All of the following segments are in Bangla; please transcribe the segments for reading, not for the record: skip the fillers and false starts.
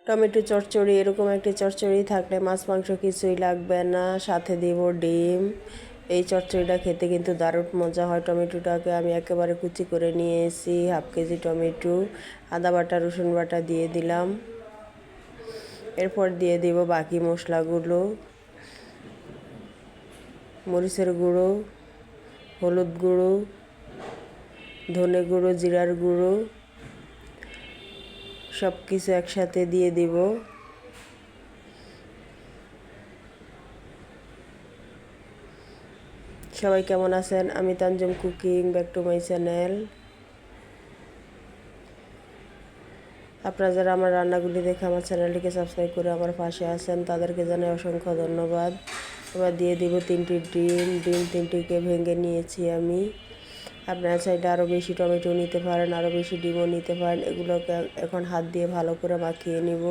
টমেটো চচ্চড়ি, এরকম একটি চচ্চড়ি থাকলে মাছ মাংস কিছুই লাগবে না, সাথে দিব ডিম। এই চচ্চড়িটা খেতে কিন্তু দারুণ মজা হয়। টমেটোটাকে আমি একেবারে কুচি করে নিয়ে এসেছি, হাফ কেজি টমেটো। আদা বাটা রসুন বাটা দিয়ে দিলাম। এরপর দিয়ে দিব বাকি মশলাগুলো, মরিচের গুঁড়ো, হলুদ গুঁড়ো, ধনে গুঁড়ো, জিরার গুঁড়ো, সব কিছু একসাথে দিয়ে দিব। সবাই কেমন আছেন? আমি Tanjum cooking, back to my channel. আপনারা যারা আমার রান্নাগুলি দেখে আমার চ্যানেলটিকে সাবস্ক্রাইব করে আমার পাশে আছেন তাদেরকে জানাই অসংখ্য ধন্যবাদ। এবার দিয়ে দিব 3টি ডিম। ডিম 3টিকে ভেঙে নিয়েছি আমি। আপনারা চাইলে আরও বেশি টমেটো নিতে পারেন, আরও বেশি ডিমও নিতে পারেন। এগুলোকে এখন হাত দিয়ে ভালো করে মাখিয়ে নিব।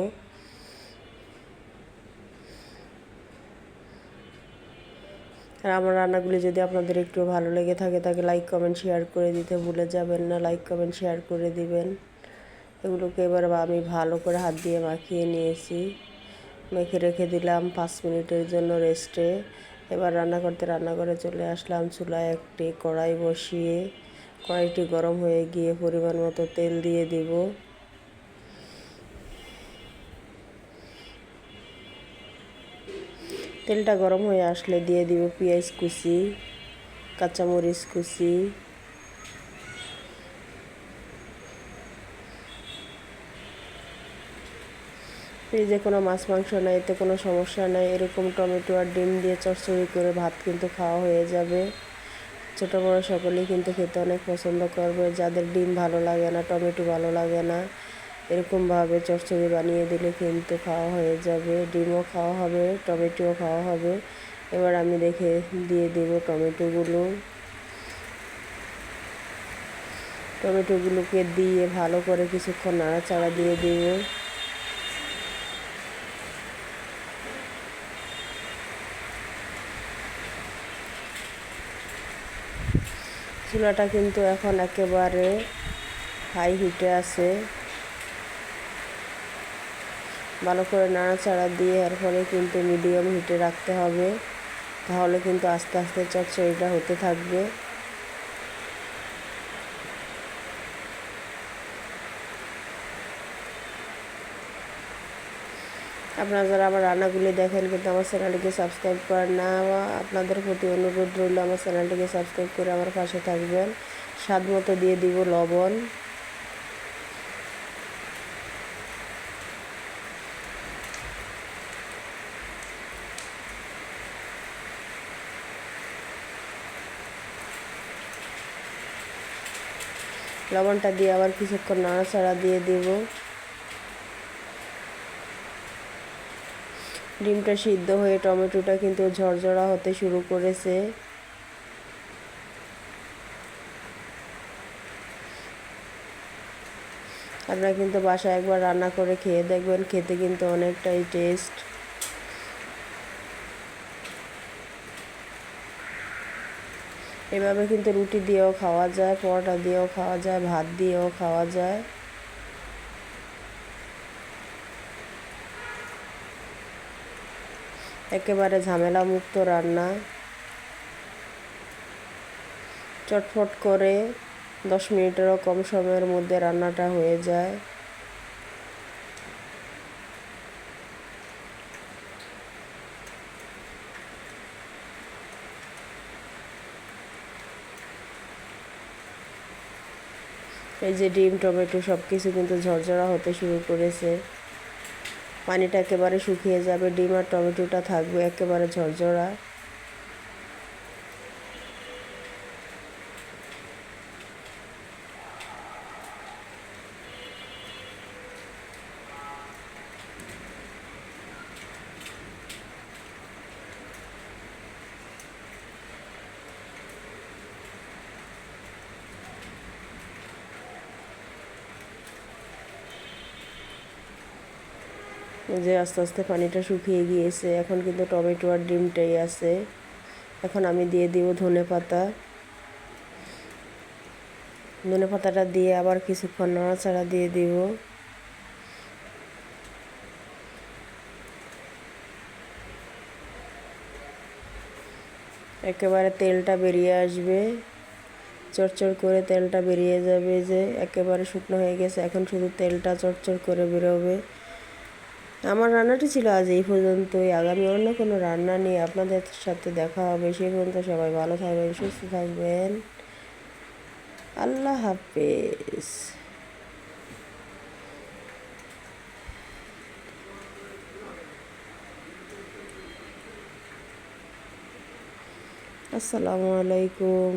আর আমার রান্নাগুলি যদি আপনাদের একটু ভালো লেগে থাকে তাকে লাইক কমেন্ট শেয়ার করে দিতে ভুলে যাবেন না। লাইক কমেন্ট শেয়ার করে দিবেন। এগুলোকে এবার আমি ভালো করে হাত দিয়ে মাখিয়ে নিয়েছি। মেখে রেখে দিলাম 5 মিনিটের জন্য রেস্টে। এবার রান্নাঘরে চলে আসলাম। চুলায় একটি কড়াই বসিয়ে কড়াইটি গরম হয়ে গিয়ে পরিমাণ মতো তেল দিয়ে দিব। তেলটা গরম হয়ে আসলে দিয়ে দিব পেঁয়াজ কুচি, কাঁচামরিচ কুচি, ফ্রিজে কোনো মাছ মাংস নাই, এতে কোনো সমস্যা নাই। এরকম টমেটো আর ডিম দিয়ে চচ্চড়ি করে ভাত কিন্তু খাওয়া হয়ে যাবে। ছোটো বড়ো সকলেই কিন্তু খেতে অনেক পছন্দ করবে। যাদের ডিম ভালো লাগে না, টমেটো ভালো লাগে না, এরকমভাবে চচ্চড়ি বানিয়ে দিলে কিন্তু খাওয়া হয়ে যাবে। ডিমও খাওয়া হবে, টমেটোও খাওয়া হবে। এবার আমি দিয়ে দেব টমেটোগুলোকে দিয়ে ভালো করে কিছুক্ষণ নাড়াচাড়া দিয়ে দিব। চুলাটা কিন্তু এখন একেবারে হাই হিটে আছে। ভালো করে নাড়াচাড়া দিয়ে এরপরে কিন্তু মিডিয়াম হিটে রাখতে হবে, তাহলে কিন্তু আস্তে আস্তে চচ্চড়িটা হতে থাকবে। আপনারা যারা আমার রান্নাগুলি দেখেন কিন্তু আমার চ্যানেলটিকে সাবস্ক্রাইব করেন না, আপনাদের প্রতি অনুরোধ রইল আমার চ্যানেলটিকে সাবস্ক্রাইব করে আমার পাশে থাকবেন। স্বাদ মতো দিয়ে দিব লবণ। লবণটা দিয়ে আবার কিছুক্ষণ নাড়াচাড়া দিয়ে দেব। ডিমটা সিদ্ধ হয়ে টমেটোটা কিন্তু ঝরঝরা হতে শুরু করেছে। আপনারা কিন্তু বাসায় একবার রান্না করে খেয়ে দেখবেন, খেতে কিন্তু অনেকটাই টেস্ট। এভাবে কিন্তু রুটি দিয়েও খাওয়া যায়, পরোটা দিয়েও খাওয়া যায়, ভাত দিয়েও খাওয়া যায়। একেবারে ঝামেলা মুক্ত রান্না। চটফট করে 10 মিনিটেরও কম সময়ের মধ্যে রান্নাটা হয়ে যায়। এই যে ডিম টমেটো সব কিছু কিন্তু ঝরঝরা হতে শুরু করেছে। পানিটা একেবারে শুকিয়ে যাবে, ডিম আর টমেটোটা থাকবে একেবারে ঝরঝরা। যে আস্তে আস্তে পানিটা শুকিয়ে গিয়েছে, এখন কিন্তু টমেটো আর ডিমটাই আছে। এখন আমি দিয়ে দিব ধনে পাতাটা দিয়ে আবার কিছুক্ষণ নাড়াচাড়া দিয়ে দিব। একেবারে তেলটা বেরিয়ে আসবে, চড়চড় করে তেলটা বেরিয়ে যাবে, যে একেবারে শুকনো হয়ে গেছে, এখন শুধু তেলটা চড়চড় করে বেরোবে। আমার রান্নাটি ছিল আজ এই পর্যন্তই। আগামী অন্য কোনো রান্না নিয়ে আপনাদের সাথে দেখা হবে। সেই পর্যন্ত সবাই ভালো থাকবেন, সুস্থ থাকবেন। আল্লাহ হাফেজ। আসসালামু আলাইকুম।